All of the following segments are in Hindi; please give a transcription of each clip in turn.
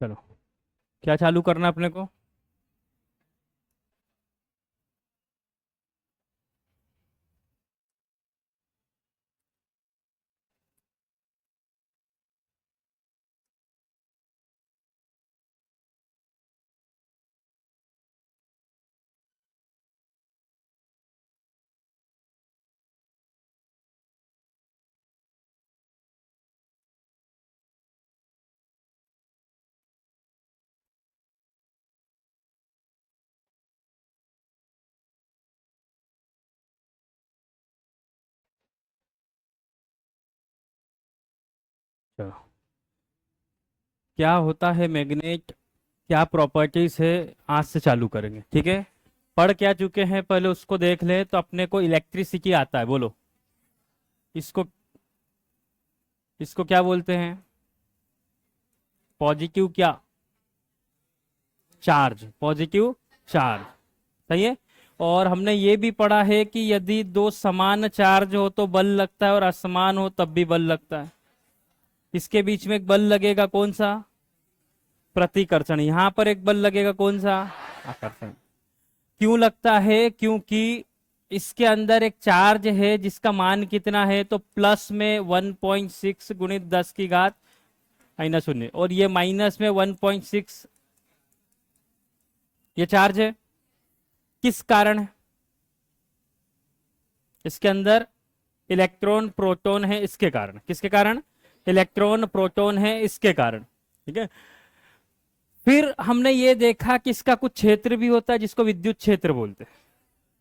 चलो, क्या चालू करना है अपने को? चलो, क्या होता है मैग्नेट, क्या प्रॉपर्टीज है, आज से चालू करेंगे, ठीक है। पढ़ क्या चुके हैं पहले उसको देख ले। तो अपने को इलेक्ट्रिसिटी आता है, बोलो। इसको इसको क्या बोलते हैं? पॉजिटिव क्या? Charge, positive charge. सही है। और हमने ये भी पढ़ा है कि यदि दो समान चार्ज हो तो बल लगता है, और असमान हो तब भी बल लगता है। इसके बीच में एक बल लगेगा, कौन सा? प्रतिकर्षण। यहां पर एक बल लगेगा, कौन सा? आकर्षण। क्यों लगता है? क्योंकि इसके अंदर एक चार्ज है जिसका मान कितना है, तो प्लस में 1.6 गुणित 10 की घात -0, और ये माइनस में 1.6, ये चार्ज है। किस कारण है? इसके अंदर इलेक्ट्रॉन प्रोटॉन है, इसके कारण। किसके कारण? इलेक्ट्रॉन प्रोटॉन है, इसके कारण। ठीक है। फिर हमने ये देखा कि इसका कुछ क्षेत्र भी होता है जिसको विद्युत क्षेत्र बोलते हैं।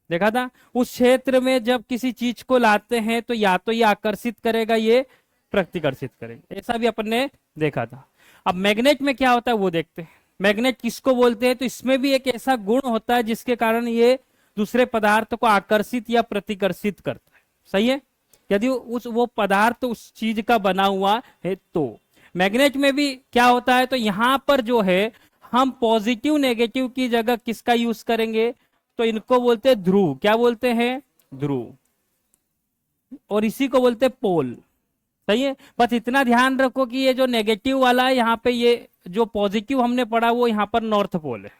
देखा था। उस क्षेत्र में जब किसी चीज को लाते हैं तो या तो ये आकर्षित करेगा, ये प्रतिकर्षित करेगा, ऐसा भी अपन ने देखा था। अब मैग्नेट में क्या होता है वो देखते हैं। मैग्नेट किसको बोलते हैं? तो इसमें भी एक ऐसा गुण होता है जिसके कारण ये दूसरे पदार्थ को आकर्षित या प्रतिकर्षित करता है। सही है। यदि उस वो पदार्थ उस चीज का बना हुआ है तो। मैग्नेट में भी क्या होता है, तो यहां पर जो है हम पॉजिटिव नेगेटिव की जगह किसका यूज करेंगे? तो इनको बोलते हैं ध्रुव। क्या बोलते हैं? ध्रुव। और इसी को बोलते हैं पोल। सही है। बस इतना ध्यान रखो कि ये जो नेगेटिव वाला है यहाँ पे, ये जो पॉजिटिव हमने पढ़ा वो यहाँ पर नॉर्थ पोल है।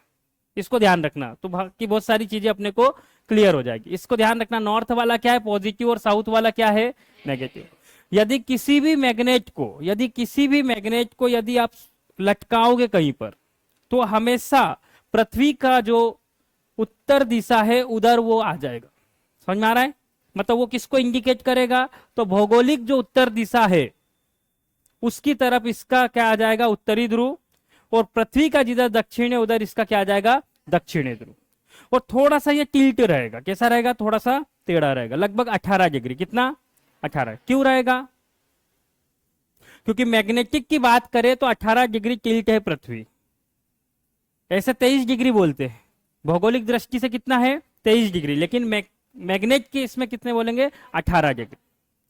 इसको ध्यान रखना, तो बाकी बहुत सारी चीजें अपने को क्लियर हो जाएगी। इसको ध्यान रखना, नॉर्थ वाला क्या है? पॉजिटिव, और साउथ वाला क्या है? नेगेटिव। यदि किसी भी मैग्नेट को यदि आप लटकाओगे कहीं पर, तो हमेशा पृथ्वी का जो उत्तर दिशा है उधर वो आ जाएगा। समझ में आ रहा है? मतलब वो किसको इंडिकेट करेगा? तो भौगोलिक जो उत्तर दिशा है उसकी तरफ इसका क्या आ जाएगा? उत्तरी ध्रुव। और पृथ्वी का जिधर दक्षिण है उधर इसका क्या आ जाएगा? दक्षिणी ध्रुव। और थोड़ा सा ये टिल्ट रहेगा। कैसा रहेगा? थोड़ा सा टेढ़ा रहेगा, लगभग 18 डिग्री। कितना? 18। क्यों रहेगा? क्योंकि मैग्नेटिक की बात करें तो 18 डिग्री टिल्ट है पृथ्वी। ऐसे 23 डिग्री बोलते हैं। भौगोलिक दृष्टि से कितना है? 23 डिग्री। लेकिन मैग्नेट के इसमें कितने बोलेंगे? 18 डिग्री।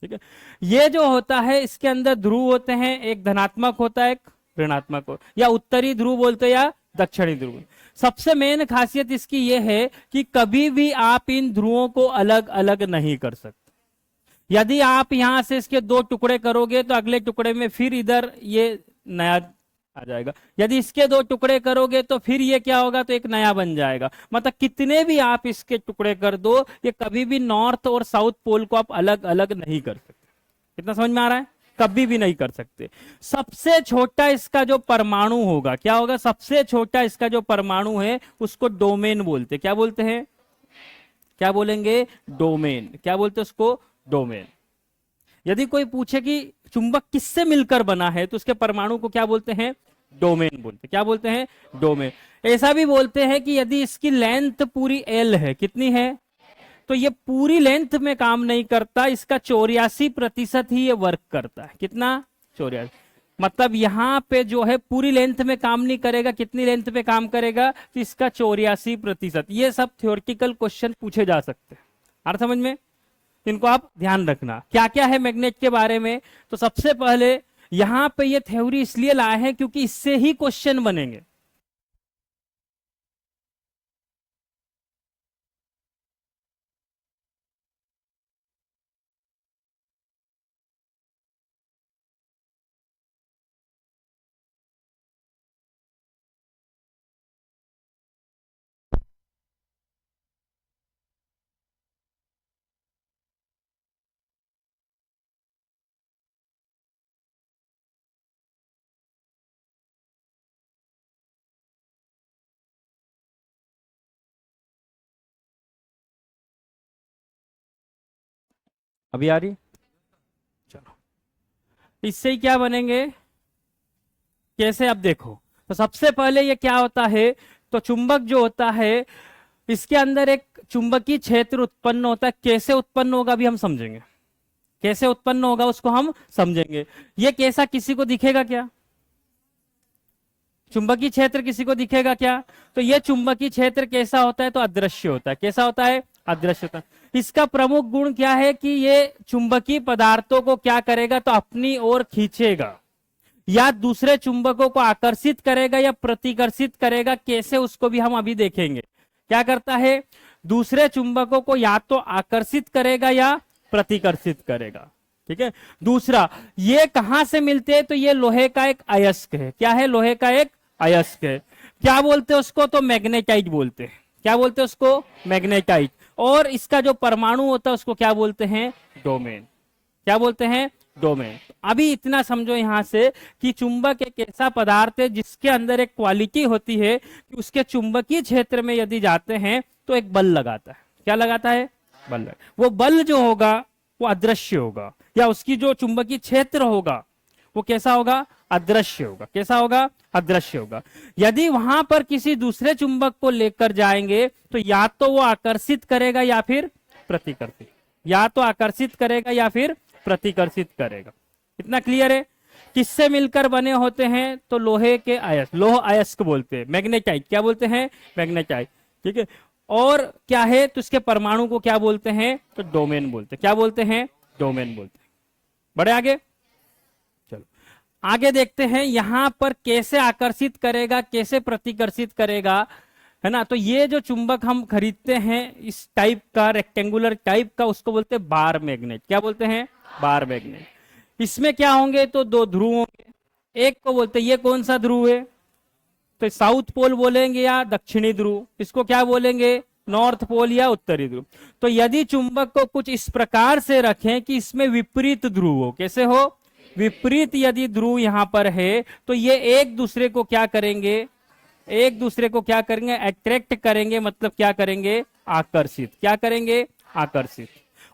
ठीक है। ये जो होता है इसके अंदर ध्रुव होते हैं, एक धनात्मक होता है, एक ऋणात्मक हो, या उत्तरी ध्रुव बोलते हैं या दक्षिणी ध्रुव। सबसे मेन खासियत इसकी यह है कि कभी भी आप इन ध्रुवों को अलग अलग नहीं कर सकते। यदि आप यहां से इसके दो टुकड़े करोगे तो अगले टुकड़े में फिर इधर ये नया आ जाएगा। यदि इसके दो टुकड़े करोगे तो फिर ये क्या होगा? तो एक नया बन जाएगा। मतलब कितने भी आप इसके टुकड़े कर दो, ये कभी भी नॉर्थ और साउथ पोल को आप अलग अलग नहीं कर सकते। कितना समझ में आ रहा है? कभी भी नहीं कर सकते। सबसे छोटा इसका जो परमाणु होगा, क्या होगा? सबसे छोटा इसका जो परमाणु है उसको डोमेन बोलते। क्या बोलते हैं? क्या बोलेंगे? डोमेन। क्या बोलते हैं उसको? डोमेन। यदि कोई पूछे कि चुंबक किससे मिलकर बना है तो उसके परमाणु को क्या बोलते हैं? डोमेन बोलते हैं। क्या बोलते हैं? डोमेन। ऐसा भी बोलते हैं कि यदि इसकी लेंथ पूरी एल है, कितनी है? तो ये पूरी लेंथ में काम नहीं करता, इसका 84% ही ये वर्क करता है। कितना? 84। मतलब यहां पे जो है पूरी लेंथ में काम नहीं करेगा। कितनी लेंथ पे काम करेगा? तो इसका 84%। ये सब थ्योरेटिकल क्वेश्चन पूछे जा सकते हैं। अर्थ समझ में? इनको आप ध्यान रखना। क्या क्या है मैग्नेट के बारे में? तो सबसे पहले यहां पे ये थ्योरी इसलिए लाए हैं क्योंकि इससे ही क्वेश्चन बनेंगे। अभी आ रही? चलो, इससे ही क्या बनेंगे, कैसे, अब देखो। तो सबसे पहले ये क्या होता है, तो चुंबक जो होता है इसके अंदर एक चुंबकीय क्षेत्र उत्पन्न होता है। कैसे उत्पन्न होगा अभी हम समझेंगे, कैसे उत्पन्न होगा उसको हम समझेंगे। ये कैसा किसी को दिखेगा क्या, चुंबकीय क्षेत्र किसी को दिखेगा क्या? तो ये चुंबकीय क्षेत्र कैसा होता है, तो अदृश्य होता है। कैसा होता है? अदृश्य होता है। इसका प्रमुख गुण क्या है कि ये चुंबकीय पदार्थों को क्या करेगा, तो अपनी ओर खींचेगा, या दूसरे चुंबकों को आकर्षित करेगा या प्रतिकर्षित करेगा। कैसे, उसको भी हम अभी देखेंगे। क्या करता है, दूसरे चुंबकों को या तो आकर्षित करेगा या प्रतिकर्षित करेगा। ठीक है। दूसरा, ये कहां से मिलते हैं, तो ये लोहे का एक अयस्क है। क्या है? लोहे का एक अयस्क है। क्या बोलते हैं उसको, तो मैग्नेटाइट बोलते हैं। क्या बोलते हैं उसको? मैग्नेटाइट। और इसका जो परमाणु होता है उसको क्या बोलते हैं? डोमेन। क्या बोलते हैं? डोमेन। अभी इतना समझो यहां से कि चुंबक एक ऐसा पदार्थ है जिसके अंदर एक क्वालिटी होती है कि उसके चुंबकीय क्षेत्र में यदि जाते हैं तो एक बल लगाता है। क्या लगाता है? बल लगा। वो बल जो होगा वो अदृश्य होगा, या उसकी जो चुंबकीय क्षेत्र होगा वो कैसा होगा? अदृश्य होगा। कैसा होगा? अदृश्य होगा। यदि वहां पर किसी दूसरे चुंबक को लेकर जाएंगे तो या तो वो आकर्षित करेगा या फिर प्रतिकर्षित, या तो आकर्षित करेगा या फिर प्रतिकर्षित करेगा। इतना क्लियर है? किससे मिलकर बने होते हैं, तो लोहे के अयस्क, लोह अयस्क बोलते हैं, मैग्नेटाइट। क्या बोलते हैं? मैग्नेटाइट। ठीक है। और क्या है, तो इसके परमाणु को क्या बोलते हैं, तो डोमेन बोलते हैं। क्या बोलते हैं? डोमेन बोलते हैं। बढ़े आगे, चलो आगे देखते हैं यहां पर कैसे आकर्षित करेगा, कैसे प्रतिकर्षित करेगा, है ना। तो ये जो चुंबक हम खरीदते हैं इस टाइप का, रेक्टेंगुलर टाइप का, उसको बोलते हैं बार मैग्नेट। क्या बोलते हैं? Bar magnet. इसमें क्या होंगे, तो दो ध्रुव होंगे। एक को बोलते हैं, ये कौन सा ध्रुव है, तो साउथ पोल बोलेंगे या दक्षिणी ध्रुव। इसको क्या बोलेंगे? नॉर्थ पोल या उत्तरी ध्रुव। तो यदि चुंबक को कुछ इस प्रकार से रखें कि इसमें विपरीत ध्रुव हो, कैसे हो? विपरीत यदि ध्रुव यहां पर है तो ये एक दूसरे को क्या करेंगे, एक दूसरे को क्या करेंगे? अट्रैक्ट करेंगे, मतलब क्या करेंगे? आकर्षित। क्या करेंगे? आकर्षित।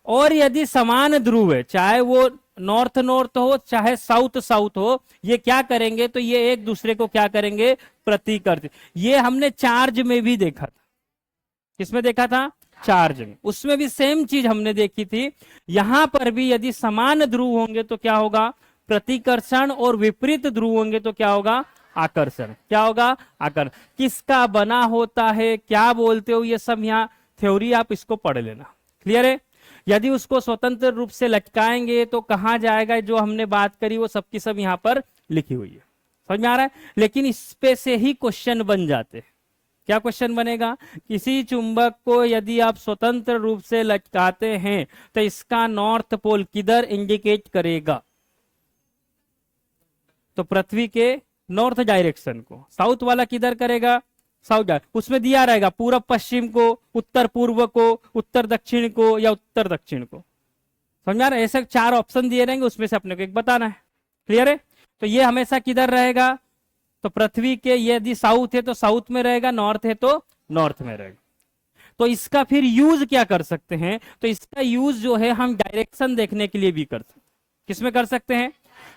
और यदि समान ध्रुव है, चाहे वो नॉर्थ नॉर्थ हो चाहे साउथ साउथ हो, ये क्या करेंगे, तो ये एक दूसरे को क्या करेंगे? प्रतिकर्षित। ये हमने चार्ज में भी देखा था। किसमें देखा था? चार्ज में। उसमें भी सेम चीज हमने देखी थी। यहां पर भी यदि समान ध्रुव होंगे तो क्या होगा? प्रतिकर्षण। और विपरीत ध्रुव होंगे तो क्या होगा? आकर्षण। क्या होगा? आकर्षण। किसका बना होता है, क्या बोलते हो, ये सब यहाँ थ्योरी, आप इसको पढ़ लेना। क्लियर है? यदि उसको स्वतंत्र रूप से लटकाएंगे तो कहां जाएगा, जो हमने बात करी वो सब की सब यहाँ पर लिखी हुई है। समझ में आ रहा है? लेकिन इस पे से ही क्वेश्चन बन जाते हैं। क्या क्वेश्चन बनेगा? किसी चुंबक को यदि आप स्वतंत्र रूप से लटकाते हैं तो इसका नॉर्थ पोल किधर इंडिकेट करेगा, तो पृथ्वी के नॉर्थ डायरेक्शन को। साउथ वाला किधर करेगा? साउथ। उसमें दिया रहेगा पूर्व पश्चिम को, उत्तर पूर्व को, उत्तर दक्षिण को, या उत्तर दक्षिण को। समझ आ रहा है? ऐसे 4 ऑप्शन दिए रहेंगे, उसमें से अपने को एक बताना है। क्लियर है? तो ये हमेशा किधर रहेगा, तो पृथ्वी के, यदि साउथ है तो साउथ में रहेगा, नॉर्थ है तो नॉर्थ में रहेगा। तो इसका फिर यूज क्या कर सकते हैं, तो इसका यूज जो है हम डायरेक्शन देखने के लिए भी कर सकते हैं। किसमें कर सकते हैं?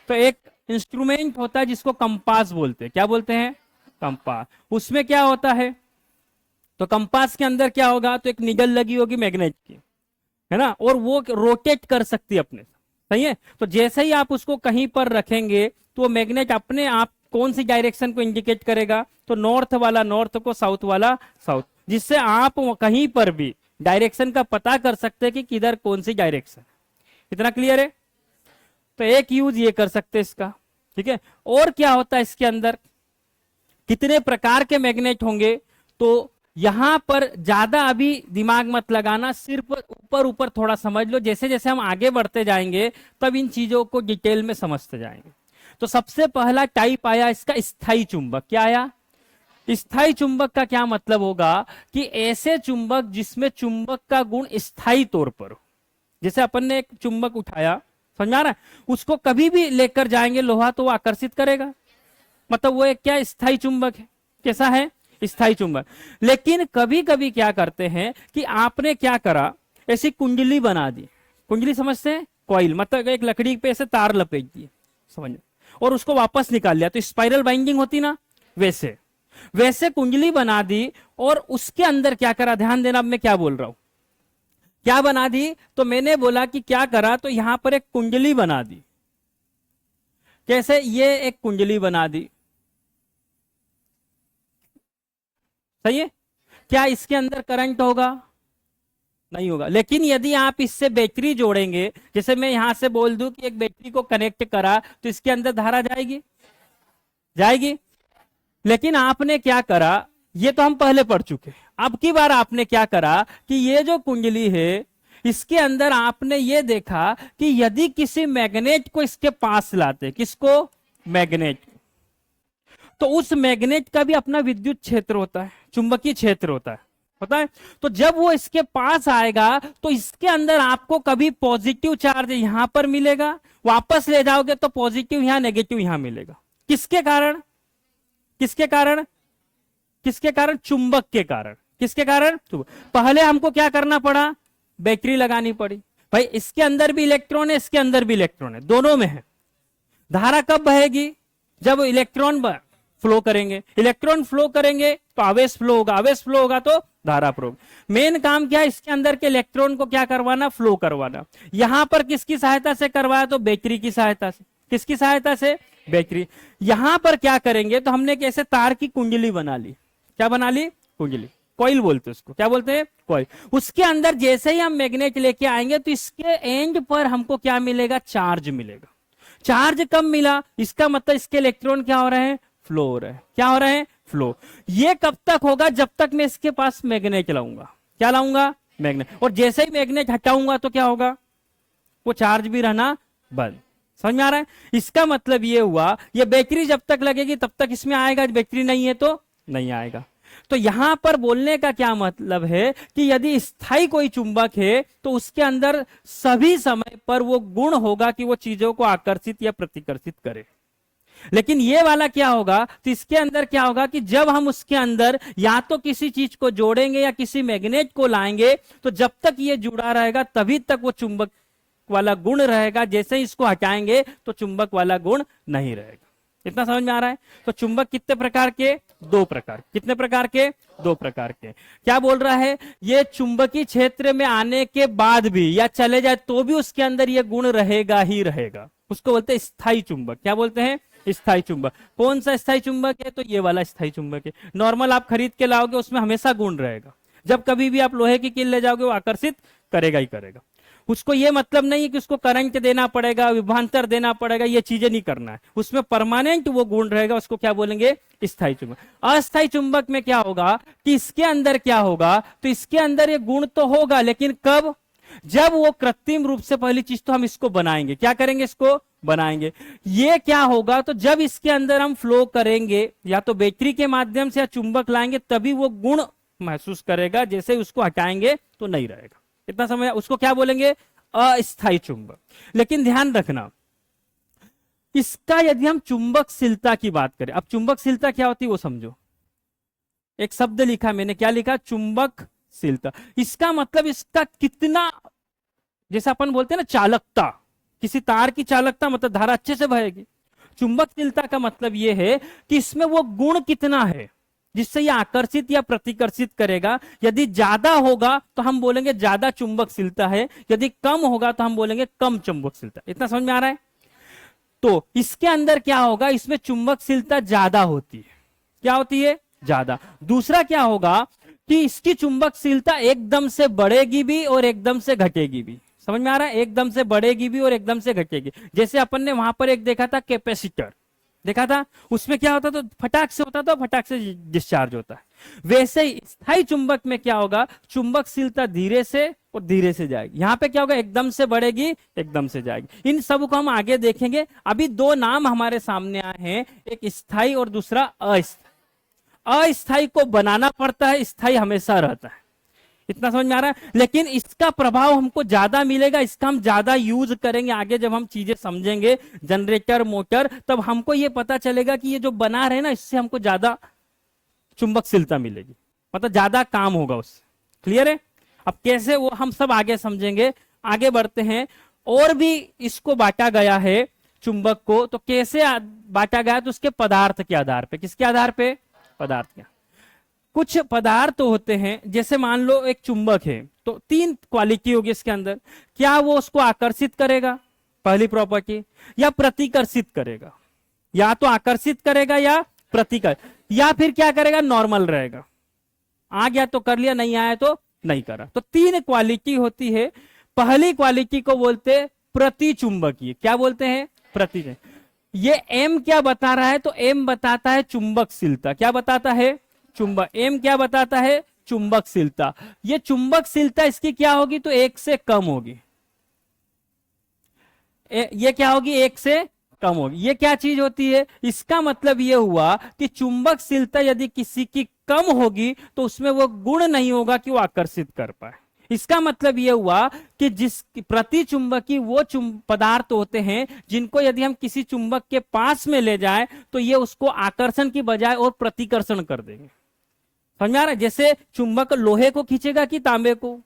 तो एक इंस्ट्रूमेंट होता है जिसको कंपास बोलते हैं। क्या बोलते हैं? कंपास। उसमें क्या होता है, तो कंपास के अंदर क्या होगा, तो एक निगल लगी होगी मैग्नेट की, है ना, और वो रोटेट कर सकती है अपने। सही है? तो जैसे ही आप उसको कहीं पर रखेंगे तो वो मैग्नेट अपने आप कौन सी डायरेक्शन को इंडिकेट करेगा, तो नॉर्थ वाला नॉर्थ को, साउथ वाला साउथ, जिससे आप कहीं पर भी डायरेक्शन का पता कर सकते हैं कि किधर कौन सी डायरेक्शन। इतना क्लियर है? तो एक यूज ये कर सकते हैं इसका। ठीक है। और क्या होता है इसके अंदर, कितने प्रकार के मैग्नेट होंगे, तो यहां पर ज्यादा अभी दिमाग मत लगाना, सिर्फ ऊपर ऊपर थोड़ा समझ लो। जैसे जैसे हम आगे बढ़ते जाएंगे तब इन चीजों को डिटेल में समझते जाएंगे। तो सबसे पहला टाइप आया इसका स्थायी चुंबक। क्या आया? स्थायी चुंबक का क्या मतलब होगा कि ऐसे चुंबक जिसमें चुंबक का गुण स्थायी तौर पर हो। जैसे अपन ने एक चुंबक उठाया, समझ आ रहा है, उसको कभी भी लेकर जाएंगे लोहा तो वो आकर्षित करेगा, मतलब वो एक क्या स्थायी चुंबक है। कैसा है? स्थायी चुंबक। लेकिन कभी कभी क्या करते हैं कि आपने क्या करा, ऐसी कुंडली बना दी, कुंडली समझते हैं? कॉइल मतलब एक लकड़ी पे ऐसे तार लपेट दिए, समझ, और उसको वापस निकाल लिया तो स्पाइरल बाइंडिंग होती ना, वैसे वैसे कुंडली बना दी। और उसके अंदर क्या करा, ध्यान देना अब मैं क्या बोल रहा हूं, क्या बना दी, तो मैंने बोला कि क्या करा, तो यहां पर एक कुंडली बना दी। कैसे, ये एक कुंडली बना दी, सही है। क्या इसके अंदर करंट होगा? नहीं होगा। लेकिन यदि आप इससे बैटरी जोड़ेंगे, जैसे मैं यहां से बोल दूं कि एक बैटरी को कनेक्ट करा, तो इसके अंदर धारा जाएगी, जाएगी। लेकिन आपने क्या करा, ये तो हम पहले पढ़ चुके, अब की बार आपने क्या करा कि ये जो कुंडली है इसके अंदर आपने ये देखा कि यदि किसी मैग्नेट को इसके पास लाते, किसको, मैग्नेट, तो उस मैग्नेट का भी अपना विद्युत क्षेत्र होता है, चुंबकीय क्षेत्र होता है, पता है। तो जब वो इसके पास आएगा तो इसके अंदर आपको कभी पॉजिटिव चार्ज यहां पर मिलेगा, वापस ले जाओगे तो पॉजिटिव यहां, नेगेटिव यहां मिलेगा। किसके कारण, किसके कारण, किसके कारण, चुंबक के कारण। किसके कारण, पहले हमको क्या करना पड़ा, बैटरी लगानी पड़ी। भाई इसके अंदर भी इलेक्ट्रॉन है, इसके अंदर भी इलेक्ट्रॉन है, दोनों में है। धारा कब बहेगी, जब इलेक्ट्रॉन फ्लो करेंगे, इलेक्ट्रॉन फ्लो करेंगे तो आवेश फ्लो होगा, आवेश फ्लो होगा तो धारा फ्लो। मेन काम क्या है, इसके अंदर के इलेक्ट्रॉन को क्या करवाना, फ्लो करवाना। यहां पर किसकी सहायता से करवाया, तो बैटरी की सहायता से। किसकी सहायता से, बैटरी। यहां पर क्या करेंगे, तो हमने कैसे तार की कुंडली बना ली, क्या बना ली, कुंडली, कॉइल बोलते हैं उसको, क्या बोलते हैं, कॉइल। उसके अंदर जैसे ही हम मैग्नेट लेके आएंगे तो इसके एंड पर हमको क्या मिलेगा, चार्ज मिलेगा। चार्ज कब मिला, इसका मतलब इसके इलेक्ट्रॉन क्या हो रहे हैं, फ्लो हो रहे हैं। क्या हो रहे हैं, फ्लो। ये कब तक होगा, जब तक मैं इसके पास मैग्नेट लाऊंगा। क्या लाऊंगा, मैग्नेट। और जैसे ही मैग्नेट हटाऊंगा तो क्या होगा, वो चार्ज भी रहना बंद। समझ में आ रहा है? इसका मतलब ये हुआ, ये बैटरी जब तक लगेगी तब तक इसमें आएगा, बैटरी नहीं है तो नहीं आएगा। तो यहां पर बोलने का क्या मतलब है कि यदि स्थायी कोई चुंबक है तो उसके अंदर सभी समय पर वो गुण होगा कि वो चीजों को आकर्षित या प्रतिकर्षित करे। लेकिन ये वाला क्या होगा, तो इसके अंदर क्या होगा कि जब हम उसके अंदर या तो किसी चीज को जोड़ेंगे या किसी मैग्नेट को लाएंगे, तो जब तक ये जुड़ा रहेगा तभी तक वो चुंबक वाला गुण रहेगा। जैसे ही इसको हटाएंगे तो चुंबक वाला गुण नहीं रहेगा। इतना समझ में आ रहा है? तो चुंबक कितने प्रकार के, दो प्रकार। कितने प्रकार के, दो प्रकार के। क्या बोल रहा है, ये चुंबकीय क्षेत्र में आने के बाद भी या चले जाए तो भी उसके अंदर ये गुण रहेगा ही रहेगा। उसको बोलते हैं स्थायी चुंबक। क्या बोलते हैं, स्थायी चुंबक। कौन सा स्थायी चुंबक है, तो ये वाला स्थायी चुंबक है। नॉर्मल आप खरीद के लाओगे उसमें हमेशा गुण रहेगा। जब कभी भी आप लोहे की कील ले जाओगे वो आकर्षित करेगा ही करेगा। उसको ये मतलब नहीं है कि उसको करंट देना पड़ेगा, विभवांतर देना पड़ेगा, ये चीजें नहीं करना है। उसमें परमानेंट वो गुण रहेगा, उसको क्या बोलेंगे, स्थायी चुंबक। अस्थायी चुंबक में क्या होगा कि इसके अंदर क्या होगा, तो इसके अंदर ये गुण तो होगा, लेकिन कब, जब वो कृत्रिम रूप से, पहली चीज तो हम इसको बनाएंगे। क्या करेंगे, इसको बनाएंगे। ये क्या होगा, तो जब इसके अंदर हम फ्लो करेंगे या तो बैटरी के माध्यम से या चुंबक लाएंगे तभी वो गुण महसूस करेगा। जैसे उसको हटाएंगे तो नहीं रहेगा। इतना समझ, उसको क्या बोलेंगे, अस्थायी चुंबक। लेकिन ध्यान रखना, इसका यदि हम चुंबकशीलता की बात करें, अब चुंबकशीलता क्या होती है वो समझो। एक शब्द लिखा मैंने, क्या लिखा, चुंबकशीलता। इसका मतलब इसका कितना, जैसे अपन बोलते हैं ना चालकता, किसी तार की चालकता मतलब धारा अच्छे से बहेगी। चुंबकशीलता का मतलब यह है कि इसमें वो गुण कितना है जिससे ये आकर्षित या प्रतिकर्षित करेगा। यदि ज्यादा होगा तो हम बोलेंगे ज्यादा चुंबकशीलता है, यदि कम होगा तो हम बोलेंगे कम चुंबकशीलता। इतना समझ में आ रहा है? तो इसके अंदर क्या होगा, इसमें चुंबकशीलता ज्यादा होती है। क्या होती है, ज्यादा। दूसरा क्या होगा कि इसकी चुंबकशीलता एकदम से बढ़ेगी भी और एकदम से घटेगी भी। समझ में आ रहा है? एकदम से बढ़ेगी भी और एकदम से घटेगी। जैसे अपन ने वहां पर एक देखा था कैपेसिटर, देखा था, उसमें क्या होता, तो फटाक से होता था, फटाक से डिस्चार्ज होता है। वैसे ही स्थायी चुंबक में क्या होगा, चुंबकशीलता धीरे से और धीरे से जाएगी। यहां पे क्या होगा, एकदम से बढ़ेगी, एकदम से जाएगी। इन सब को हम आगे देखेंगे। अभी दो नाम हमारे सामने आए हैं, एक स्थायी और दूसरा अस्थायी। अस्थायी को बनाना पड़ता है, स्थायी हमेशा रहता है। इतना समझ में आ रहा है? लेकिन इसका प्रभाव हमको ज्यादा मिलेगा, इसका हम ज्यादा यूज करेंगे आगे। जब हम चीजें समझेंगे, जनरेटर, मोटर, तब हमको ये पता चलेगा कि ये जो बना रहे ना, इससे हमको ज्यादा चुंबकशीलता मिलेगी, मतलब ज्यादा काम होगा उससे। क्लियर है? अब कैसे वो हम सब आगे समझेंगे। आगे बढ़ते हैं। और भी इसको बांटा गया है चुंबक को, तो कैसे बांटा गया, तो उसके पदार्थ के आधार पे। किसके आधार पे? पदार्थ के। कुछ पदार्थ होते हैं, जैसे मान लो एक चुंबक है, तो तीन क्वालिटी होगी इसके अंदर। क्या वो उसको आकर्षित करेगा, पहली प्रॉपर्टी, या प्रतिकर्षित करेगा। या तो आकर्षित करेगा या प्रतिकर, या फिर क्या करेगा, नॉर्मल रहेगा। आ गया तो कर लिया, नहीं आया तो नहीं करा। तो तीन क्वालिटी होती है। पहली क्वालिटी को बोलते प्रतिचुंबकीय। क्या बोलते हैं? प्रति। ये एम क्या बता रहा है, तो एम बताता है चुंबकशीलता। क्या बताता है? चुंबक। एम क्या बताता है? चुंबकशीलता। ये चुंबकशीलता इसकी क्या होगी, तो एक से कम होगी। ये क्या होगी? एक से कम होगी। ये क्या चीज होती है? इसका मतलब ये हुआ कि चुंबकशीलता यदि किसी की कम होगी तो उसमें वो गुण नहीं होगा कि वो आकर्षित कर पाए। इसका मतलब यह हुआ कि जिस प्रतिचुंबकी वो पदार्थ होते हैं जिनको यदि हम किसी चुंबक के पास में ले जाएं तो ये उसको आकर्षण की बजाय और प्रतिकर्षण कर देंगे। समझ में आ रहा है? जैसे चुंबक लोहे को खींचेगा कि तांबे को?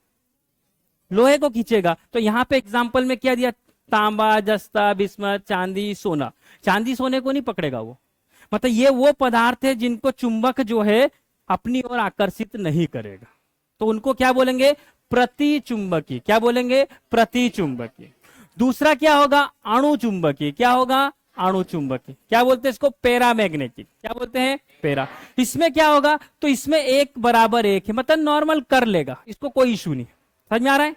लोहे को खींचेगा। तो यहां पे एग्जांपल में क्या दिया? तांबा, जस्ता, बिस्मत, चांदी, सोना। चांदी सोने को नहीं पकड़ेगा वो। मतलब ये वो पदार्थ है जिनको चुंबक जो है अपनी ओर आकर्षित नहीं करेगा, तो उनको क्या बोलेंगे? प्रतिचुंबकी। क्या बोलेंगे? प्रतिचुंबकी। दूसरा क्या होगा? अणुचुंबकी। क्या होगा? अणुचुंबकी। क्या बोलते हैं इसको? पैरामैग्नेटिक। क्या बोलते हैं? पैरा। इसमें क्या होगा, तो इसमें एक बराबर एक है, मतलब नॉर्मल कर लेगा, इसको कोई इशू नहीं। समझ में आ रहा है?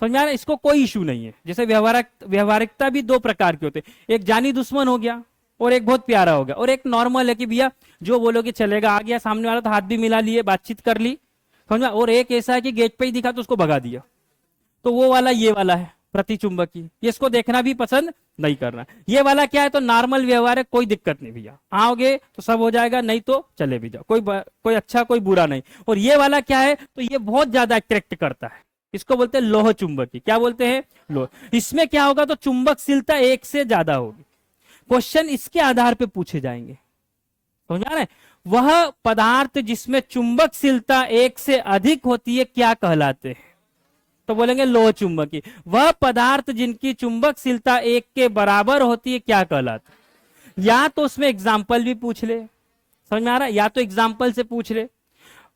समझ में आ रहा है? इसको कोई इशू नहीं है। जैसे व्यवहारिकता भी दो प्रकार के होते हैं, एक जानी दुश्मन हो गया और एक बहुत प्यारा हो गया, और एक नॉर्मल है कि भैया जो बोलोगे चलेगा, आ गया सामने वाला तो हाथ भी मिला लिए, बातचीत कर ली, समझ में। और एक ऐसा है कि गेट पे ही दिखा तो उसको भगा दिया, तो वो वाला ये वाला है प्रतिचुंबकी। इसको देखना भी पसंद नहीं करना। ये वाला क्या है, तो नॉर्मल व्यवहार है, कोई दिक्कत नहीं भैया, आओगे तो सब हो जाएगा, नहीं तो चले भी जाओ, कोई अच्छा कोई बुरा नहीं। और ये वाला क्या है, तो ये बहुत ज्यादा अट्रैक्ट करता है, इसको बोलते हैं लोह चुंबकी। क्या बोलते हैं? लोह। इसमें क्या होगा, तो चुंबकशीलता एक से ज्यादा होगी। क्वेश्चन इसके आधार पे पूछे जाएंगे। समझ आ रहा है? वह पदार्थ जिसमें चुंबकशीलता एक से अधिक होती है क्या कहलाते हैं, तो बोलेंगे लोह चुंबकी। वह पदार्थ जिनकी चुंबकशीलता एक के बराबर होती है क्या कहलाते हैं। या तो उसमें एग्जाम्पल भी पूछ ले, समझ में आ रहा है, या तो एग्जाम्पल से पूछ ले,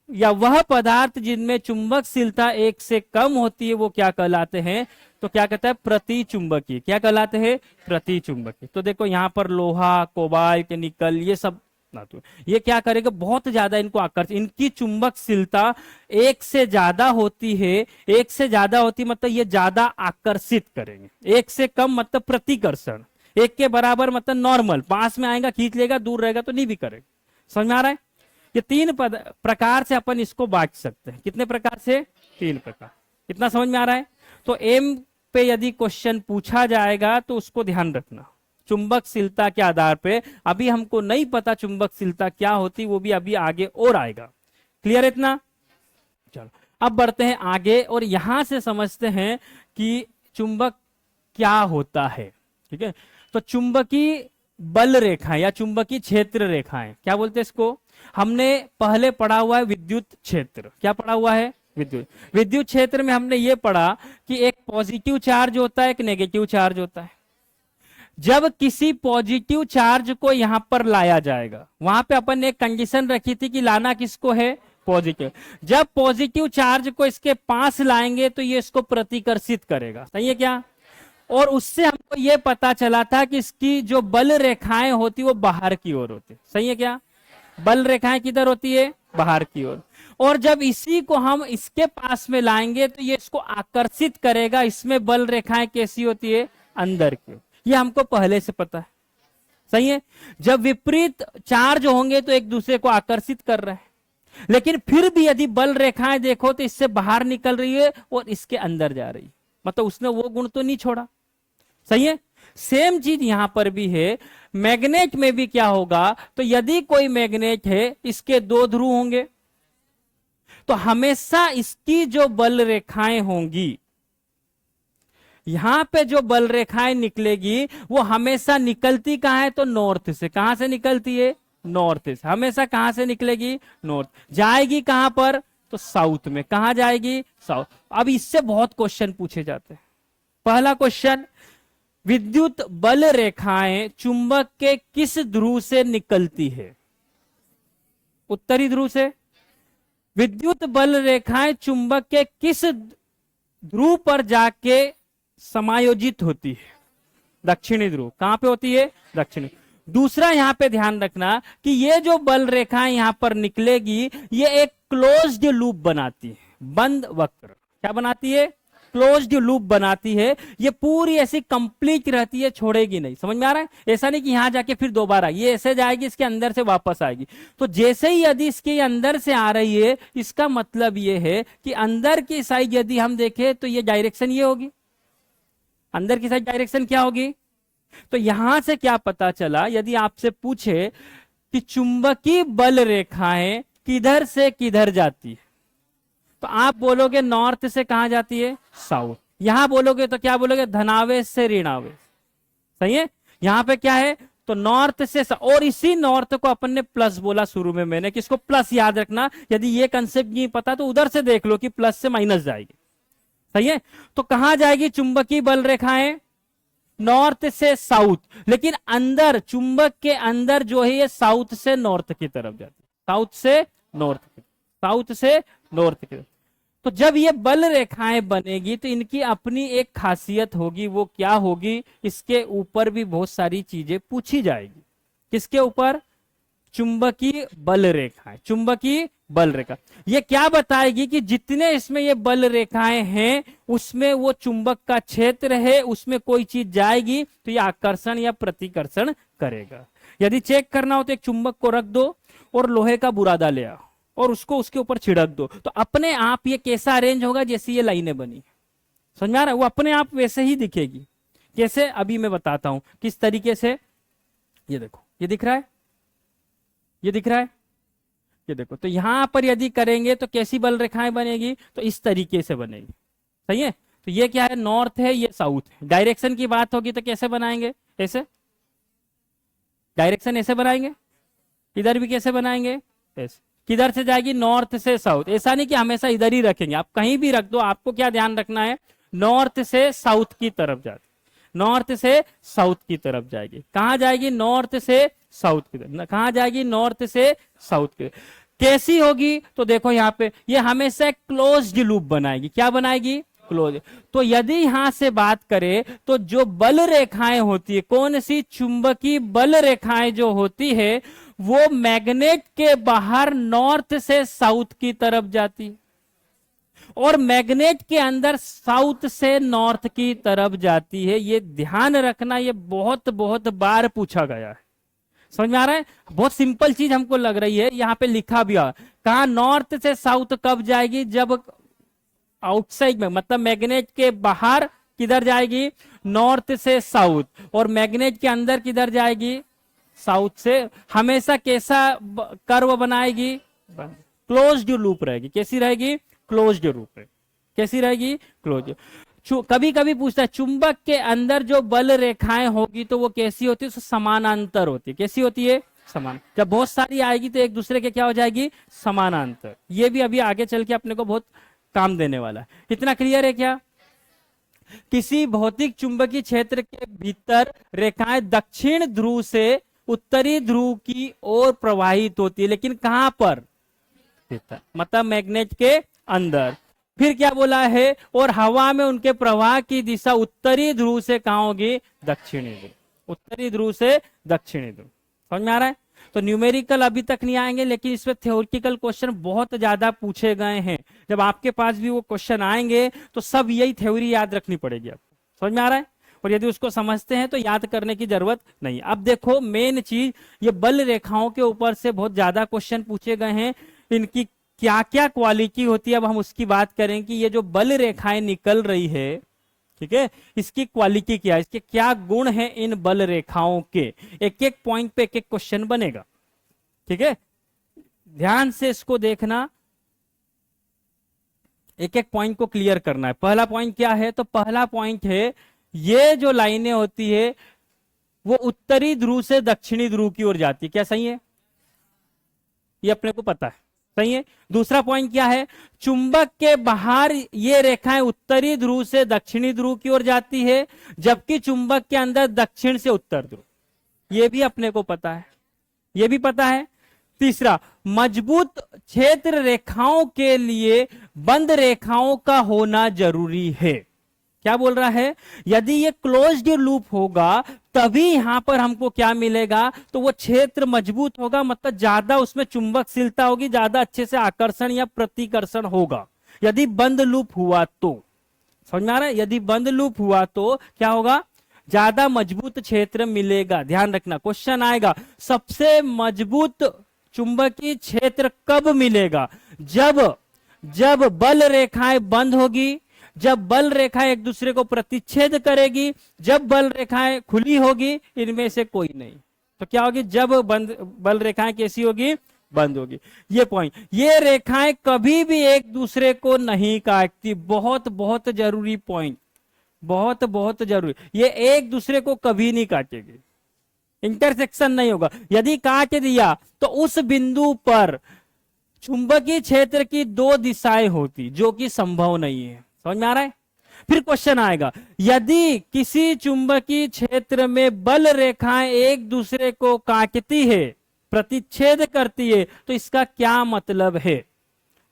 या वह पदार्थ जिनमें चुंबकशीलता एक से कम होती है वो क्या कहलाते हैं, तो क्या कहता है? प्रतिचुंबकी। क्या कहलाते हैं? प्रतिचुंबकी। तो देखो यहां पर लोहा, कोबाल्ट, निकल, ये सब ना, तो ये क्या करेगा, बहुत ज्यादा इनको आकर्षित, इनकी चुंबकशीलता एक से ज्यादा होती है। एक से ज्यादा होती मतलब ये ज्यादा आकर्षित करेंगे। एक से कम मतलब प्रतिकर्षण, एक के बराबर मतलब नॉर्मल, पास में आएगा खींच लेगा, दूर रहेगा तो नहीं भी करेगा। समझ में आ रहा है? ये तीन प्रकार से अपन इसको बांट सकते हैं। कितने प्रकार से? तीन प्रकार। कितना समझ में आ रहा है? तो एम पे यदि क्वेश्चन पूछा जाएगा तो उसको ध्यान रखना, चुंबकशीलता के आधार पे। अभी हमको नहीं पता चुंबकशीलता क्या होती, वो भी अभी आगे और आएगा। क्लियर इतना? चलो अब बढ़ते हैं आगे और यहां से समझते हैं कि चुंबक क्या होता है। ठीक है, तो चुंबकीय बल रेखाएं या चुंबकीय क्षेत्र रेखाएं, क्या बोलते हैं इसको? हमने पहले पढ़ा हुआ है विद्युत क्षेत्र। क्या पढ़ा हुआ है? विद्युत क्षेत्र में हमने ये पढ़ा कि एक पॉजिटिव चार्ज होता है, एक नेगेटिव चार्ज होता है। जब किसी पॉजिटिव चार्ज को यहां पर लाया जाएगा, वहां पे अपन ने एक कंडीशन रखी थी कि लाना किसको है? पॉजिटिव। जब पॉजिटिव चार्ज को इसके पास लाएंगे तो ये इसको प्रतिकर्षित करेगा। सही है क्या? और उससे हमको ये पता चला था कि इसकी जो बल रेखाएं होती वो बाहर की ओर होती। सही है क्या? बल रेखाएं किधर होती है? बाहर की ओर। और जब इसी को हम इसके पास में लाएंगे तो ये इसको आकर्षित करेगा। इसमें बल रेखाएं कैसी होती है? अंदर की ओर। ये हमको पहले से पता है। सही है? जब विपरीत चार्ज होंगे तो एक दूसरे को आकर्षित कर रहे हैं, लेकिन फिर भी यदि बल रेखाएं देखो तो इससे बाहर निकल रही है और इसके अंदर जा रही है, मतलब उसने वो गुण तो नहीं छोड़ा। सही है? सेम चीज यहां पर भी है। मैग्नेट में भी क्या होगा, तो यदि कोई मैग्नेट है, इसके दो ध्रुव होंगे, तो हमेशा इसकी जो बल रेखाएं होंगी, यहां पे जो बल रेखाएं निकलेगी वो हमेशा निकलती कहां है? तो नॉर्थ से। कहां से निकलती है? नॉर्थ से। हमेशा कहां से निकलेगी? नॉर्थ। जाएगी कहां पर? तो साउथ में। कहा जाएगी? साउथ। अब इससे बहुत क्वेश्चन पूछे जाते हैं। पहला क्वेश्चन, विद्युत बल रेखाएं चुंबक के किस ध्रुव से निकलती है? उत्तरी ध्रुव से। विद्युत बल रेखाएं चुंबक के किस ध्रुव पर जाके समायोजित होती है? दक्षिणी ध्रुव। कहां पे होती है? दक्षिणी। दूसरा यहां पे ध्यान रखना कि ये जो बल रेखाएं यहां पर निकलेगी, ये एक क्लोज्ड लूप बनाती है, बंद वक्र। क्या बनाती है? क्लोज्ड लूप बनाती है। ये पूरी ऐसी कंप्लीट रहती है, छोड़ेगी नहीं। समझ में आ रहा है? ऐसा नहीं कि यहां जाके फिर दोबारा, ये ऐसे जाएगी, इसके अंदर से वापस आएगी। तो जैसे ही यदि इसके अंदर से आ रही है, इसका मतलब ये है कि अंदर की साइड यदि हम देखें तो ये डायरेक्शन ये होगी। अंदर की साइड डायरेक्शन क्या होगी? तो यहां से क्या पता चला, यदि आपसे पूछे कि चुंबकीय बल रेखाएं किधर से किधर जाती है, तो आप बोलोगे नॉर्थ से कहां जाती है? साउथ। यहां बोलोगे तो क्या बोलोगे? धनावेश से ऋणावेश। सही है? यहां पे क्या है? तो नॉर्थ से और इसी नॉर्थ को अपन ने प्लस बोला शुरू में मैंने, कि इसको प्लस याद रखना। यदि ये कंसेप्ट नहीं पता तो उधर से देख लो कि प्लस से माइनस जाएगी। सही है? तो कहां जाएगी चुंबकीय बल रेखाएं? नॉर्थ से साउथ। लेकिन अंदर, चुंबक के अंदर जो है ये साउथ से नॉर्थ की तरफ जाती है। साउथ से नॉर्थ की, साउथ से नॉर्थ की तरफ। तो जब ये बल रेखाएं बनेगी तो इनकी अपनी एक खासियत होगी। वो क्या होगी? इसके ऊपर भी बहुत सारी चीजें पूछी जाएगी। किसके ऊपर? चुंबकीय बल रेखाएं। चुंबकीय बल रेखा ये क्या बताएगी कि जितने इसमें ये बल रेखाएं हैं, उसमें वो चुंबक का क्षेत्र है, उसमें कोई चीज जाएगी तो ये आकर्षण या प्रतिकर्षण करेगा। यदि चेक करना हो तो एक चुंबक को रख दो और लोहे का बुरादा ले आओ और उसको उसके ऊपर छिड़क दो, तो अपने आप ये कैसा अरेंज होगा? जैसी ये लाइनें बनी। समझ में आ रहा है? वो अपने आप वैसे ही दिखेगी। कैसे? अभी मैं बताता हूं किस तरीके से। ये देखो, ये दिख रहा है? ये दिख रहा है? ये देखो, तो यहां पर यदि करेंगे तो कैसी बल रेखाएं बनेगी? तो इस तरीके से बनेगी। सही है? तो ये क्या है? नॉर्थ है, ये साउथ है। डायरेक्शन की बात होगी तो कैसे बनाएंगे? ऐसे डायरेक्शन ऐसे बनाएंगे। इधर भी कैसे बनाएंगे? ऐसे। किधर से जाएगी? नॉर्थ से साउथ। ऐसा नहीं कि हमेशा इधर ही रखेंगे, आप कहीं भी रख दो। आपको क्या ध्यान रखना है? नॉर्थ से साउथ की तरफ जाती, नॉर्थ से साउथ की तरफ जाएगी। कहां जाएगी? नॉर्थ से साउथ की तरफ। कहां जाएगी? नॉर्थ से साउथ की। कैसी होगी? तो देखो यहां पे ये हमेशा क्लोज्ड लूप बनाएगी। क्या बनाएगी? क्लोज। तो यदि यहां से बात करें तो जो बल रेखाएं होती है, कौन सी? चुंबकीय बल रेखाएं जो होती है वो मैग्नेट के बाहर नॉर्थ से साउथ की तरफ जाती है और मैग्नेट के अंदर साउथ से नॉर्थ की तरफ जाती है। ये ध्यान रखना, ये बहुत बहुत बार पूछा गया है। समझ में आ रहा है? बहुत सिंपल चीज हमको लग रही है, यहाँ पे लिखा भी है। कहा? नॉर्थ से साउथ कब जाएगी? जब आउटसाइड में, मतलब मैग्नेट के बाहर किधर जाएगी? नॉर्थ से साउथ। और मैग्नेट के अंदर किधर जाएगी? साउथ से। हमेशा कैसा कर्व बनाएगी? क्लोज्ड लूप रहेगी। कैसी रहेगी? क्लोज्ड लूप है। कैसी रहेगी? क्लोज। कभी कभी पूछता है चुंबक के अंदर जो बल रेखाएं होगी तो वो कैसी होती है? समानांतर होती है। कैसी होती है? समान। जब बहुत सारी आएगी तो एक दूसरे के क्या हो जाएगी? समानांतर। ये भी अभी आगे चल के अपने को बहुत काम देने वाला है। इतना क्लियर है क्या? किसी भौतिक चुंबकीय क्षेत्र के भीतर रेखाएं दक्षिण ध्रुव से उत्तरी ध्रुव की ओर प्रवाहित होती है, लेकिन कहां पर? मतलब मैग्नेट के अंदर। फिर क्या बोला है? और हवा में उनके प्रवाह की दिशा उत्तरी ध्रुव से कहां होगी? दक्षिणी ध्रुव। उत्तरी ध्रुव से दक्षिणी ध्रुव। समझ में आ रहा है? तो न्यूमेरिकल अभी तक नहीं आएंगे, लेकिन इसमें थ्योरेटिकल क्वेश्चन बहुत ज्यादा पूछे गए हैं। जब आपके पास भी वो क्वेश्चन आएंगे तो सब यही थ्योरी याद रखनी पड़ेगी आपको। समझ में आ रहा है? और यदि उसको समझते हैं तो याद करने की जरूरत नहीं। अब देखो मेन चीज, ये बल रेखाओं के ऊपर से बहुत ज्यादा क्वेश्चन पूछे गए हैं। इनकी क्या क्या क्वालिटी होती है, अब हम उसकी बात करें कि ये जो बल रेखाएं निकल रही है, ठीक है, इसकी क्वालिटी क्या है, इसके क्या गुण हैं इन बल रेखाओं के। एक एक पॉइंट पे एक एक क्वेश्चन बनेगा। ठीक है, ध्यान से इसको देखना, एक एक पॉइंट को क्लियर करना है। पहला पॉइंट क्या है? तो पहला पॉइंट है ये जो लाइनें होती है वो उत्तरी ध्रुव से दक्षिणी ध्रुव की ओर जाती है। क्या सही है? ये अपने को पता है। सही है। दूसरा पॉइंट क्या है, चुंबक के बाहर ये रेखाएं उत्तरी ध्रुव से दक्षिणी ध्रुव की ओर जाती है, जबकि चुंबक के अंदर दक्षिण से उत्तर ध्रुव। ये भी अपने को पता है, ये भी पता है। तीसरा, मजबूत क्षेत्र रेखाओं के लिए बंद रेखाओं का होना जरूरी है। क्या बोल रहा है, यदि ये क्लोज्ड लूप होगा तभी यहां पर हमको क्या मिलेगा, तो वो क्षेत्र मजबूत होगा, मतलब ज्यादा उसमें चुंबकशीलता होगी, ज्यादा अच्छे से आकर्षण या प्रतिकर्षण होगा। यदि बंद लूप हुआ तो, समझ में आ रहा है, यदि बंद लूप हुआ तो क्या होगा, ज्यादा मजबूत क्षेत्र मिलेगा। ध्यान रखना, क्वेश्चन आएगा सबसे मजबूत चुंबकीय क्षेत्र कब मिलेगा, जब बल रेखाएं बंद होगी, जब बल रेखाएं एक दूसरे को प्रतिच्छेद करेगी, जब बल रेखाएं खुली होगी, इनमें से कोई नहीं। तो क्या होगी, जब बल रेखाएं कैसी होगी, बंद होगी। ये पॉइंट, ये रेखाएं कभी भी एक दूसरे को नहीं काटती। बहुत बहुत जरूरी पॉइंट, बहुत बहुत जरूरी, ये एक दूसरे को कभी नहीं काटेगी, इंटरसेक्शन नहीं होगा। यदि काट दिया तो उस बिंदु पर चुंबकीय क्षेत्र की दो दिशाएं होती, जो कि संभव नहीं है। समझ में आ रहा है। फिर क्वेश्चन आएगा, यदि किसी चुंबकीय क्षेत्र में बल रेखाएं एक दूसरे को काटती है, प्रतिच्छेद करती है, तो इसका क्या मतलब है।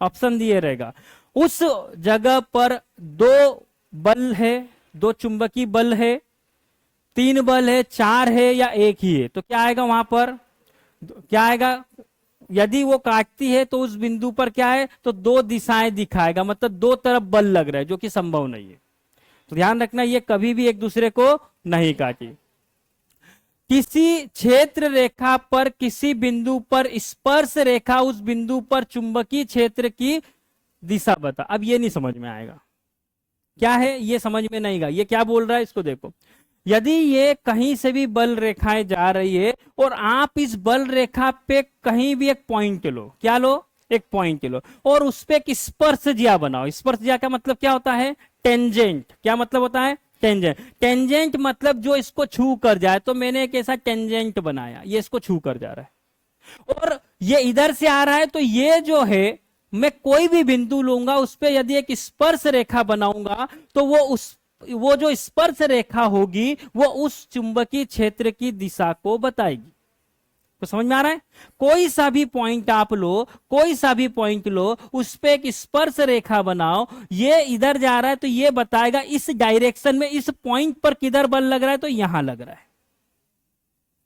ऑप्शन दिए रहेगा, उस जगह पर दो बल है, दो चुंबकीय बल है, तीन बल है, चार है, या एक ही है। तो क्या आएगा वहां पर, क्या आएगा, यदि वो काटती है तो उस बिंदु पर क्या है, तो दो दिशाएं दिखाएगा, मतलब दो तरफ बल लग रहा है, जो कि संभव नहीं है। तो ध्यान रखना, ये कभी भी एक दूसरे को नहीं काटी। किसी क्षेत्र रेखा पर किसी बिंदु पर स्पर्श रेखा उस बिंदु पर चुंबकीय क्षेत्र की दिशा बता। अब ये नहीं समझ में आएगा, क्या है ये समझ में नहीं आएगा। ये क्या बोल रहा है, इसको देखो, यदि ये कहीं से भी बल रेखाएं जा रही है और आप इस बल रेखा पे कहीं भी एक पॉइंट लो, क्या लो, एक पॉइंट लो, और उस पे एक स्पर्श ज्या बनाओ। स्पर्श ज्या का मतलब क्या होता है, टेंजेंट। क्या मतलब होता है, टेंजेंट। टेंजेंट मतलब जो इसको छू कर जाए। तो मैंने एक ऐसा टेंजेंट बनाया, ये इसको छू कर जा रहा है और ये इधर से आ रहा है। तो ये जो है, मैं कोई भी बिंदु लूंगा, उस पर यदि एक स्पर्श रेखा बनाऊंगा, तो वो जो स्पर्श रेखा होगी वो उस चुंबकीय क्षेत्र की दिशा को बताएगी। तो समझ में आ रहा है, कोई सा भी पॉइंट आप लो, कोई सा भी पॉइंट लो, उस पे एक स्पर्श रेखा बनाओ, ये इधर जा रहा है तो ये बताएगा इस डायरेक्शन में, इस पॉइंट पर किधर बल लग रहा है, तो यहां लग रहा है।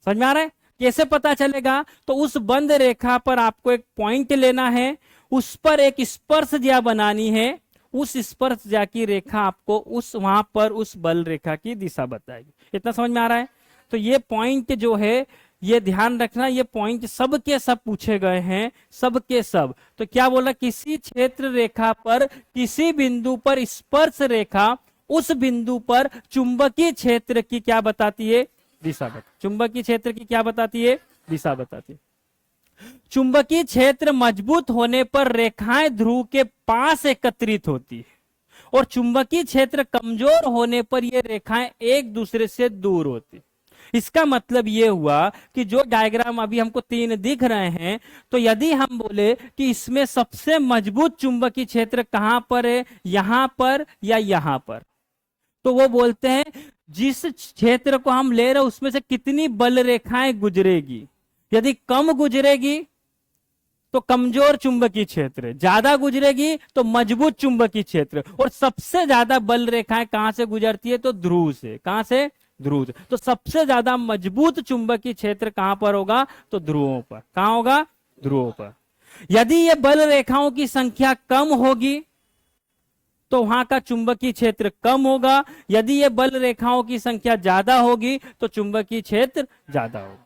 समझ में आ रहा है, कैसे पता चलेगा, तो उस बंद रेखा पर आपको एक पॉइंट लेना है, उस पर एक स्पर्श ज्या बनानी है, उस स्पर्श ज्या की रेखा आपको उस वहां पर उस बल रेखा की दिशा बताएगी। इतना समझ में आ रहा है। तो ये पॉइंट जो है, ये ध्यान रखना, ये पॉइंट सब के सब पूछे गए हैं, सब के सब। तो क्या बोला, किसी क्षेत्र रेखा पर किसी बिंदु पर स्पर्श रेखा उस बिंदु पर चुंबकीय क्षेत्र की क्या बताती है, दिशा बताती। चुंबकीय क्षेत्र की क्या बताती है, दिशा बताती है। चुंबकीय क्षेत्र मजबूत होने पर रेखाएं ध्रुव के पास एकत्रित होती है और चुंबकीय क्षेत्र कमजोर होने पर ये रेखाएं एक दूसरे से दूर होती। इसका मतलब ये हुआ कि जो डायग्राम अभी हमको तीन दिख रहे हैं, तो यदि हम बोले कि इसमें सबसे मजबूत चुंबकीय क्षेत्र कहां पर है, यहां पर या यहां पर, तो वो बोलते हैं जिस क्षेत्र को हम ले रहे हैं उसमें से कितनी बल रेखाएं गुजरेगी। यदि कम गुजरेगी तो कमजोर चुंबकीय क्षेत्र, ज्यादा गुजरेगी तो मजबूत चुंबकीय क्षेत्र। और सबसे ज्यादा बल रेखाएं कहां से गुजरती है, तो ध्रुव से। कहां से, ध्रुव से। तो सबसे ज्यादा मजबूत चुंबकीय क्षेत्र कहां पर होगा, तो ध्रुवों पर। कहां होगा, ध्रुवों पर। यदि ये बल रेखाओं की संख्या कम होगी तो वहां का चुंबकीय क्षेत्र कम होगा, यदि ये बल रेखाओं की संख्या ज्यादा होगी तो चुंबकीय क्षेत्र ज्यादा होगा।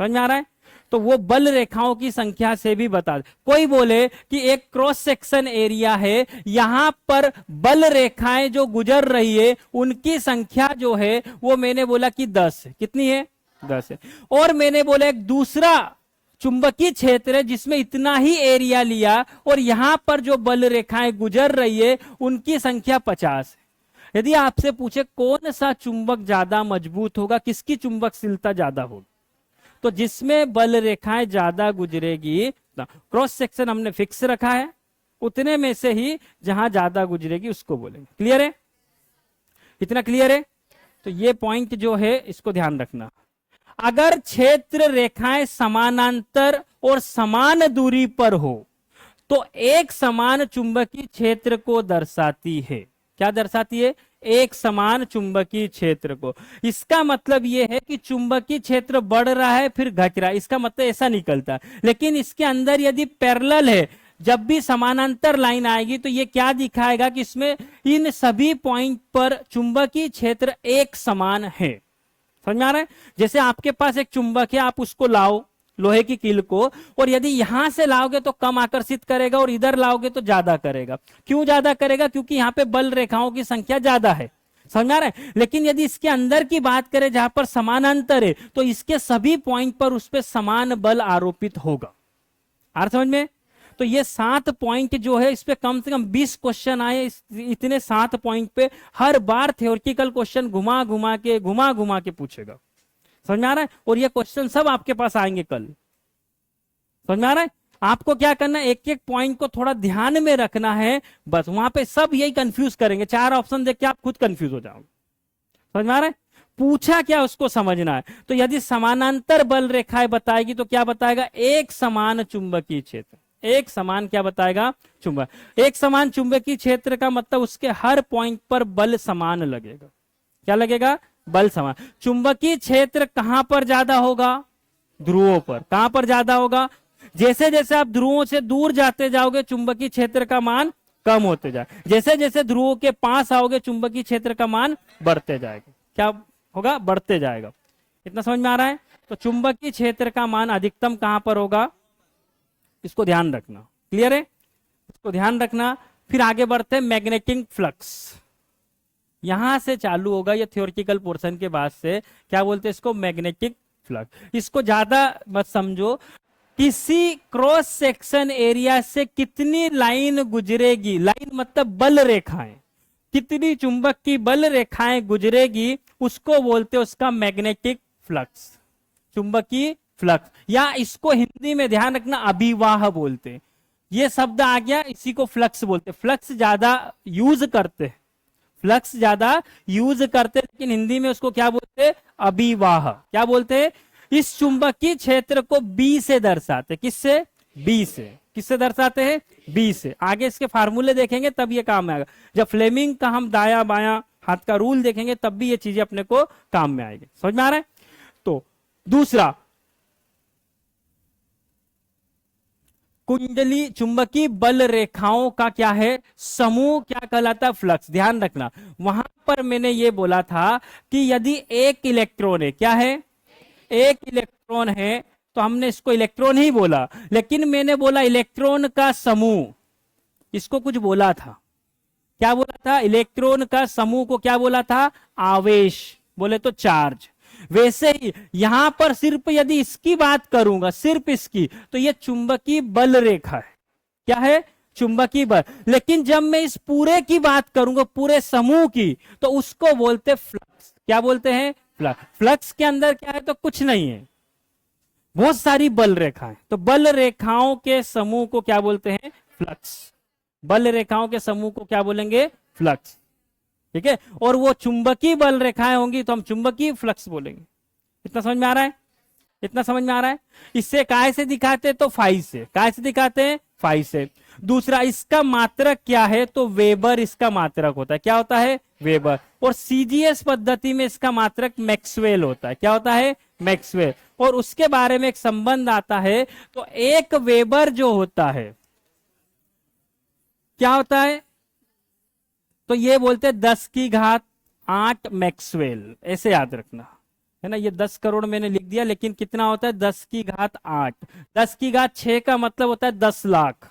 समझ में आ रहा है। तो वो बल रेखाओं की संख्या से भी बता दे। कोई बोले कि एक क्रॉस सेक्शन एरिया है, यहां पर बल रेखाएं जो गुजर रही है उनकी संख्या जो है वो मैंने बोला कि 10 है। कितनी है, 10 है। और मैंने बोला एक दूसरा चुंबकीय क्षेत्र है जिसमें इतना ही एरिया लिया और यहां पर जो बल रेखाएं गुजर रही है उनकी संख्या 50 है। यदि आपसे पूछे कौन सा चुंबक ज्यादा मजबूत होगा, किसकी चुंबकशीलता ज्यादा होगी, तो जिसमें बल रेखाएं ज्यादा गुजरेगी, क्रॉस सेक्शन हमने फिक्स रखा है, उतने में से ही जहां ज्यादा गुजरेगी उसको बोलेंगे। क्लियर है? इतना क्लियर है? तो ये पॉइंट जो है इसको ध्यान रखना। अगर क्षेत्र रेखाएं समानांतर और समान दूरी पर हो तो एक समान चुंबकीय क्षेत्र को दर्शाती है। क्या दर्शाती है? एक समान चुंबकीय क्षेत्र को। इसका मतलब यह है कि चुंबकीय क्षेत्र बढ़ रहा है फिर घट रहा है, इसका मतलब ऐसा निकलता है। लेकिन इसके अंदर यदि पैरेलल है, जब भी समानांतर लाइन आएगी तो ये क्या दिखाएगा कि इसमें इन सभी पॉइंट पर चुंबकीय क्षेत्र एक समान है। समझ में आ रहा है? जैसे आपके पास एक चुंबक है, आप उसको लाओ लोहे की कील को, और यदि यहां से लाओगे तो कम आकर्षित करेगा और इधर लाओगे तो ज्यादा करेगा। क्यों ज्यादा करेगा? क्योंकि यहाँ पे बल रेखाओं की संख्या ज्यादा है। समझ आ रहा है? लेकिन यदि इसके अंदर की बात करें जहां पर समानांतर है, तो इसके सभी पॉइंट पर उस पर समान बल आरोपित होगा। आ समझ में? तो ये 7 पॉइंट जो है, इस पे कम से कम 20 क्वेश्चन आए। इतने 7 पॉइंट पे हर बार थ्योरेटिकल क्वेश्चन घुमा घुमा के पूछेगा। समझ में आ रहा है? और ये क्वेश्चन सब आपके पास आएंगे कल। समझ में आ रहा है? आपको क्या करना है, एक एक पॉइंट को थोड़ा ध्यान में रखना है, बस। वहां पे सब यही कंफ्यूज करेंगे, 4 ऑप्शन देख के आप खुद कंफ्यूज हो जाओगे। समझ में आ रहा है? पूछा क्या उसको समझना है। तो यदि समानांतर बल रेखाएं बताएगी तो क्या बताएगा? एक समान चुंबकीय क्षेत्र। एक समान क्या बताएगा? चुंबक। एक समान चुंबकीय क्षेत्र का मतलब उसके हर पॉइंट पर बल समान लगेगा। क्या लगेगा? बल समान। चुंबकीय क्षेत्र कहां पर ज्यादा होगा? ध्रुवों पर। कहां पर ज्यादा होगा? जैसे जैसे आप ध्रुवों से दूर जाते जाओगे चुंबकीय क्षेत्र का मान कम होते जाए, जैसे जैसे ध्रुवों के पास आओगे चुंबकीय क्षेत्र का मान बढ़ते जाएगा। क्या होगा? बढ़ते जाएगा। इतना समझ में आ रहा है? तो चुंबकीय क्षेत्र का मान अधिकतम कहां पर होगा, इसको ध्यान रखना। क्लियर है? इसको ध्यान रखना। फिर आगे बढ़ते हैं मैग्नेटिक फ्लक्स। यहां से चालू होगा ये थ्योरेटिकल पोर्शन के बाद से। क्या बोलते हैं इसको? Magnetic flux. इसको ज्यादा मत समझो। किसी क्रॉस सेक्शन एरिया से कितनी लाइन गुजरेगी, लाइन मतलब बल रेखाएं, कितनी चुंबक की बल रेखाएं गुजरेगी, उसको बोलते हैं उसका मैग्नेटिक फ्लक्स, चुंबकीय फ्लक्स। या इसको हिंदी में ध्यान रखना अभिवाह बोलते हैं। ये शब्द आ गया, इसी को फ्लक्स बोलते हैं। फ्लक्स ज्यादा यूज करते हैं, फ्लक्स ज्यादा यूज करते, लेकिन हिंदी में उसको क्या बोलते हैं? अभिवाह। क्या बोलते हैं? इस चुंबकीय क्षेत्र को बी से दर्शाते। किससे? बी से। किससे दर्शाते हैं? बी से। आगे इसके फार्मूले देखेंगे तब ये काम में आएगा। जब फ्लेमिंग का हम दाया बाया हाथ का रूल देखेंगे तब भी ये चीजें अपने को काम में आएगी। समझ में आ रहा है? तो दूसरा, कुंडली चुंबकीय बल रेखाओं का क्या है? समूह क्या कहलाता है? फ्लक्स। ध्यान रखना, वहां पर मैंने ये बोला था कि यदि एक इलेक्ट्रॉन है, क्या है? एक इलेक्ट्रॉन है, तो हमने इसको इलेक्ट्रॉन ही बोला, लेकिन मैंने बोला इलेक्ट्रॉन का समूह, इसको कुछ बोला था। क्या बोला था? इलेक्ट्रॉन का समूह को क्या बोला था? आवेश, बोले तो चार्ज। वैसे ही यहां पर सिर्फ यदि इसकी बात करूंगा, सिर्फ इसकी, तो ये चुंबकीय बल रेखा है। क्या है? चुंबकीय बल। लेकिन जब मैं इस पूरे की बात करूंगा, पूरे समूह की, तो उसको बोलते फ्लक्स। क्या बोलते हैं? फ्लक्स। फ्लक्स के अंदर क्या है? तो कुछ नहीं है, बहुत सारी बल रेखाएं। तो बल रेखाओं के समूह को क्या बोलते हैं? फ्लक्स। बल रेखाओं के समूह को क्या बोलेंगे? फ्लक्स। ठीक है? और वो चुंबकीय बल रेखाएं होंगी तो हम चुंबकीय फ्लक्स बोलेंगे। इतना समझ में आ रहा है? इतना समझ में आ रहा है? इससे काय से दिखाते? तो फाई से। काय से दिखाते हैं? फाई से। दूसरा, इसका मात्रक क्या है? तो वेबर इसका मात्रक होता है। क्या होता है? वेबर। और सीजीएस पद्धति में इसका मात्रक मैक्सवेल होता है। क्या होता है? मैक्सवेल। और उसके बारे में एक संबंध आता है। तो एक वेबर जो होता है क्या होता है? तो ये बोलते हैं 10⁸ मैक्सवेल। ऐसे याद रखना है ना। ये 10 करोड़ मैंने लिख दिया, लेकिन कितना होता है? 10⁸। 10⁶ का मतलब होता है 10 लाख,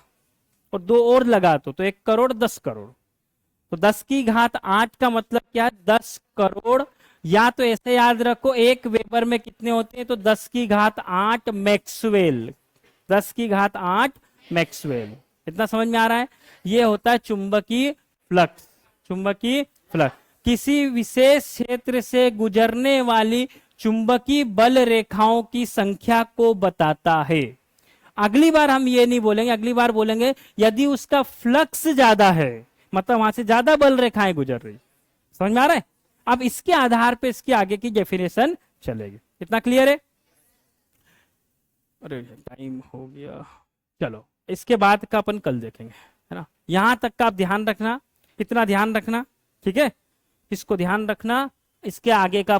और 2 और लगा तो 1 करोड़ 10 करोड़। तो 10⁸ का मतलब क्या है? 10 करोड़। या तो ऐसे याद रखो, एक वेबर में कितने होते हैं? तो 10⁸ मैक्सवेल। 10⁸ मैक्सवेल। इतना समझ में आ रहा है? ये होता है चुंबकीय फ्लक्स। चुंबकीय फ्लक्स किसी विशेष क्षेत्र से गुजरने वाली चुंबकीय बल रेखाओं की संख्या को बताता है। अगली बार हम ये नहीं बोलेंगे, अगली बार बोलेंगे यदि उसका फ्लक्स ज्यादा है, मतलब वहां से ज्यादा बल रेखाएं गुजर रही। समझ में आ रहा है? अब इसके आधार पे इसके आगे की डेफिनेशन चलेगी। इतना क्लियर है? अरे टाइम हो गया, चलो इसके बाद का अपन कल देखेंगे, है ना। यहां तक का आप ध्यान रखना, इतना ध्यान रखना, ठीक है, इसको ध्यान रखना। इसके आगे का